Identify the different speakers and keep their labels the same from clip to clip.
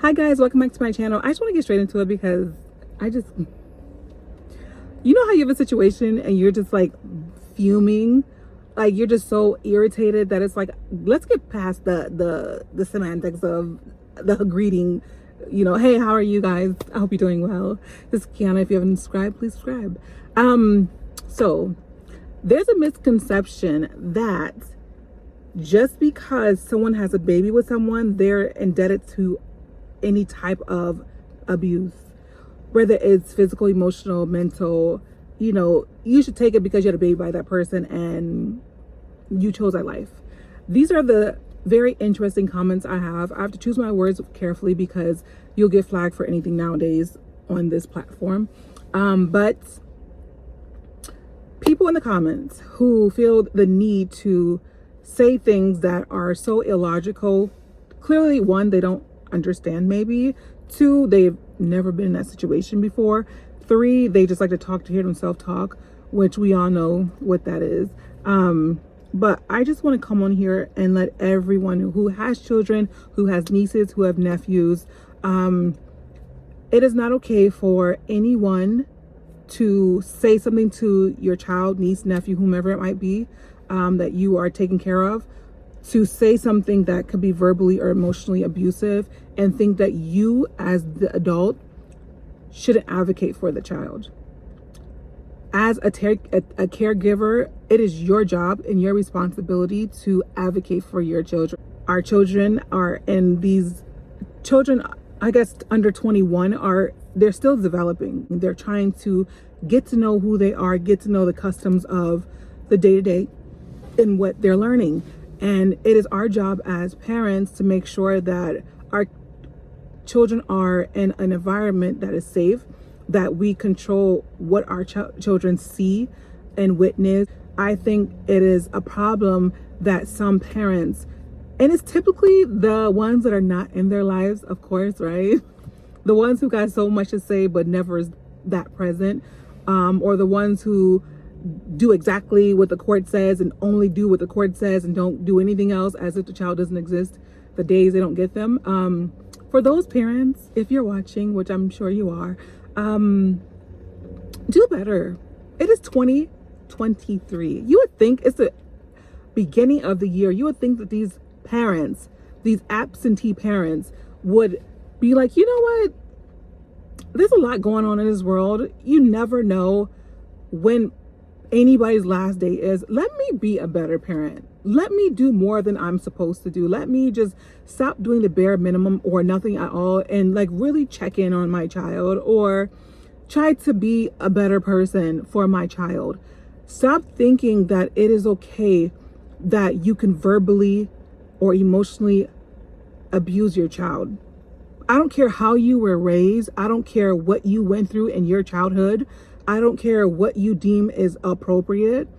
Speaker 1: Hi guys, welcome back to my channel. I just want to get straight into it because you know how you have a situation and you're just like fuming, like you're just so irritated that it's like, let's get past the semantics of the greeting. You know, hey, how are you guys? I hope you're doing well. This is Kiana. If you haven't subscribed, please subscribe. So there's a misconception that just because someone has a baby with someone, they're indebted to any type of abuse, whether it's physical, emotional, mental. You know, you should take it because you had a baby by that person and you chose that life. These are the very interesting comments I have. I have to choose my words carefully because you'll get flagged for anything nowadays on this platform. But people in the comments who feel the need to say things that are so illogical, clearly, one, they don't understand, maybe. Two, they've never been in that situation before. Three, they just like to talk to hear themselves talk, which we all know what that is. But I just want to come on here and let everyone who has children, who has nieces, who have nephews, it is not okay for anyone to say something to your child, niece, nephew, whomever it might be, that you are taking care of, to say something that could be verbally or emotionally abusive and think that you as the adult shouldn't advocate for the child. As a caregiver, it is your job and your responsibility to advocate for your children. Our children are, and these children, I guess under 21, they're still developing. They're trying to get to know who they are, get to know the customs of the day-to-day and what they're learning. And it is our job as parents to make sure that our children are in an environment that is safe, that we control what our children see and witness. I think it is a problem that some parents, and it's typically the ones that are not in their lives, of course, right? The ones who got so much to say but never is that present, or the ones who do exactly what the court says and only do what the court says and don't do anything else, as if the child doesn't exist the days they don't get them. For those parents, if you're watching, which I'm sure you are, do better. It is 2023. You would think it's the beginning of the year. You would think that these parents, these absentee parents, would be like, you know what? There's a lot going on in this world. You never know when anybody's last day is. Let me be a better parent. Let me do more than I'm supposed to do. Let me just stop doing the bare minimum or nothing at all and like really check in on my child or try to be a better person for my child. Stop thinking that it is okay that you can verbally or emotionally abuse your child. I don't care how you were raised. I don't care what you went through in your childhood. I don't care what you deem is appropriate.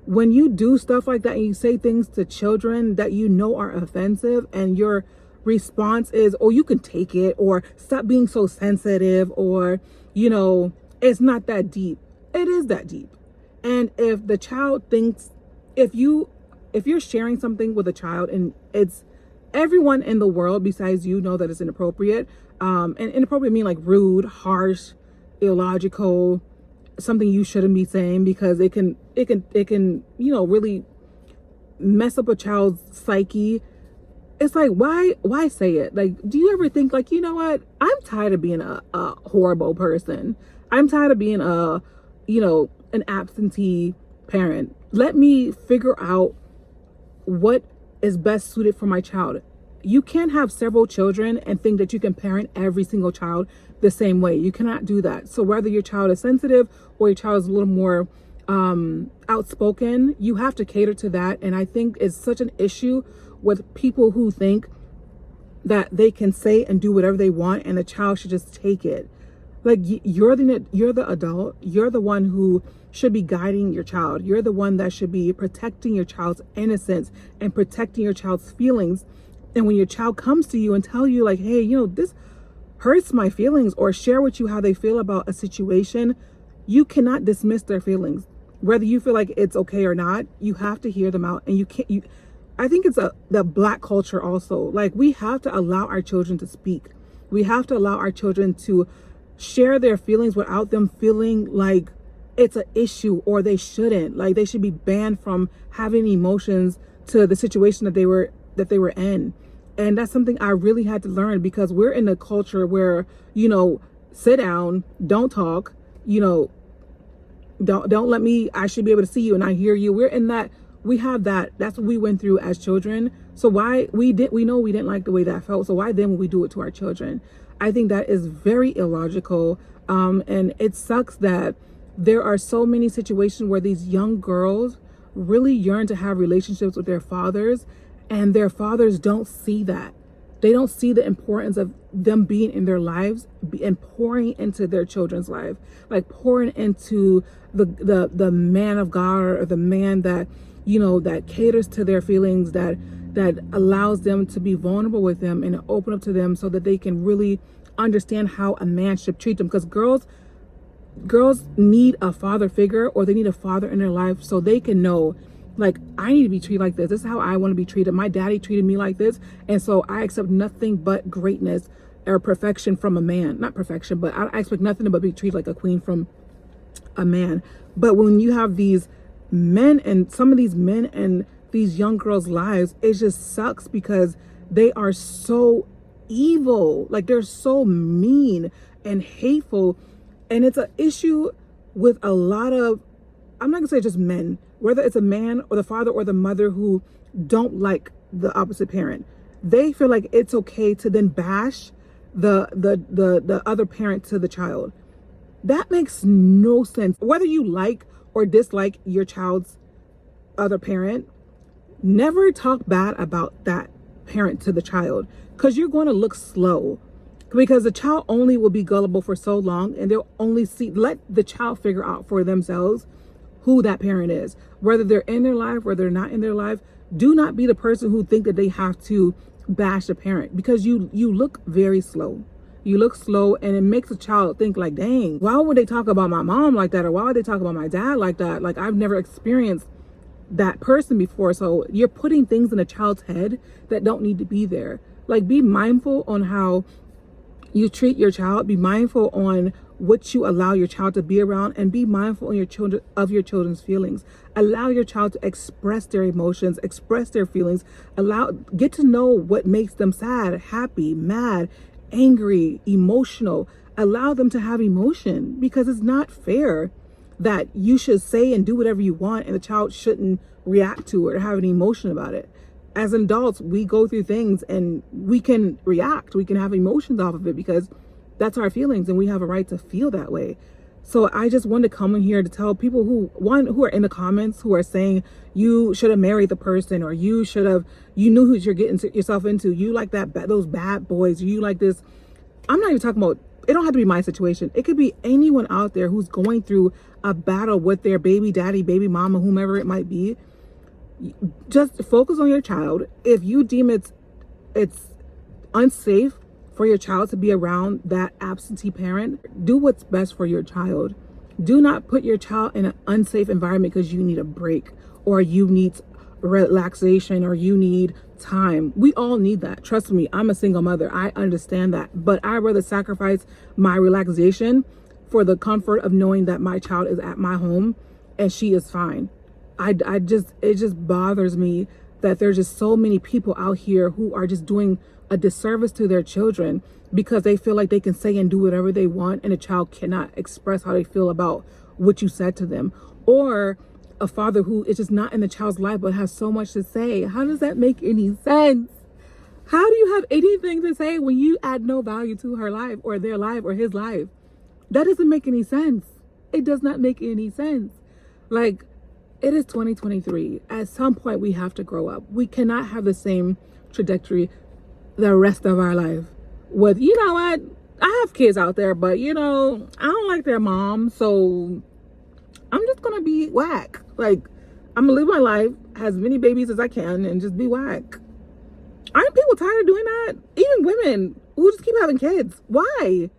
Speaker 1: When you do stuff like that and you say things to children that you know are offensive and your response is, oh, you can take it, or stop being so sensitive, or, you know, it's not that deep. It is that deep. And if the child thinks, if you're sharing something with a child and it's everyone in the world besides you know that it's inappropriate, and inappropriate mean like rude, harsh, illogical, something you shouldn't be saying, because it can you know, really mess up a child's psyche. It's like, why say it? Like, do you ever think like, you know what, I'm tired of being a horrible person. I'm tired of being an absentee parent. Let me figure out what is best suited for my child. You can't have several children and think that you can parent every single child the same way. You cannot do that. So whether your child is sensitive or your child is a little more outspoken, you have to cater to that. And I think it's such an issue with people who think that they can say and do whatever they want and the child should just take it. Like, you're the adult. You're the one who should be guiding your child. You're the one that should be protecting your child's innocence and protecting your child's feelings. And when your child comes to you and tell you like, hey, you know, this hurts my feelings, or share with you how they feel about a situation, you cannot dismiss their feelings. Whether you feel like it's okay or not, you have to hear them out. And I think it's the Black culture also. Like, we have to allow our children to speak. We have to allow our children to share their feelings without them feeling like it's an issue or they shouldn't. Like they should be banned from having emotions to the situation that they were in. And that's something I really had to learn, because we're in a culture where, you know, sit down, don't talk, you know, don't let me, I should be able to see you and I hear you. We're in that, we have that. That's what we went through as children. So why we know we didn't like the way that felt. So why then would we do it to our children? I think that is very illogical. And it sucks that there are so many situations where these young girls really yearn to have relationships with their fathers, and their fathers don't see that. They don't see the importance of them being in their lives and pouring into their children's life, like pouring into the man of God, or the man that, you know, that caters to their feelings, that allows them to be vulnerable with them and open up to them so that they can really understand how a man should treat them. Because girls need a father figure, or they need a father in their life so they can know, like, I need to be treated like this. This is how I want to be treated. My daddy treated me like this. And so I accept nothing but greatness or perfection from a man. Not perfection, but I expect nothing but be treated like a queen from a man. But when you have these men, and some of these men in these young girls' lives, it just sucks because they are so evil. Like, they're so mean and hateful. And it's an issue with a lot of, I'm not gonna say just men, whether it's a man or the father or the mother who don't like the opposite parent. They feel like it's okay to then bash the other parent to the child. That makes no sense. Whether you like or dislike your child's other parent, never talk bad about that parent to the child, because you're going to look slow. Because the child only will be gullible for so long, and they'll only let the child figure out for themselves who that parent is, whether they're in their life, whether they're not in their life. Do not be the person who think that they have to bash a parent, because you look very slow. You look slow, and it makes a child think like, dang, why would they talk about my mom like that? Or why would they talk about my dad like that? Like, I've never experienced that person before. So you're putting things in a child's head that don't need to be there. Like, be mindful on how you treat your child. Be mindful on what you allow your child to be around, and be mindful on your children's feelings. Allow your child to express their emotions, express their feelings. Get to know what makes them sad, happy, mad, angry, emotional. Allow them to have emotion, because it's not fair that you should say and do whatever you want and the child shouldn't react to it or have an emotion about it. As adults, we go through things and we can react, we can have emotions off of it, because that's our feelings and we have a right to feel that way. So I just wanted to come in here to tell people who are in the comments who are saying you should have married the person, or you knew who you're getting yourself into, you like those bad boys, you like this. I'm not even talking about, it don't have to be my situation. It could be anyone out there who's going through a battle with their baby daddy, baby mama, whomever it might be. Just focus on your child. If you deem it's unsafe for your child to be around that absentee parent, do what's best for your child. Do not put your child in an unsafe environment because you need a break, or you need relaxation, or you need time. We all need that. Trust me, I'm a single mother. I understand that. But I'd rather sacrifice my relaxation for the comfort of knowing that my child is at my home and she is fine. It just bothers me that there's just so many people out here who are just doing a disservice to their children because they feel like they can say and do whatever they want, and a child cannot express how they feel about what you said to them. Or a father who is just not in the child's life but has so much to say. How does that make any sense? How do you have anything to say when you add no value to her life or their life or his life? That doesn't make any sense. It does not make any sense. Like, it is 2023. At some point, we have to grow up. We cannot have the same trajectory the rest of our life. With, you know what? I have kids out there, but, you know, I don't like their mom, so I'm just going to be whack. Like, I'm going to live my life, have as many babies as I can, and just be whack. Aren't people tired of doing that? Even women who just keep having kids. Why?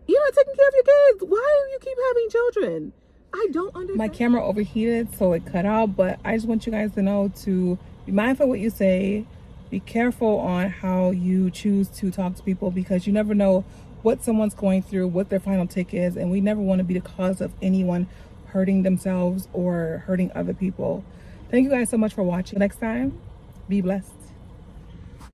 Speaker 1: You're not taking care of your kids. Why do you keep having children? I don't understand. My camera overheated, so it cut out, but I just want you guys to know to be mindful of what you say. Be careful on how you choose to talk to people, because you never know what someone's going through, what their final take is, and we never want to be the cause of anyone hurting themselves or hurting other people. Thank you guys so much for watching. Next time, be blessed.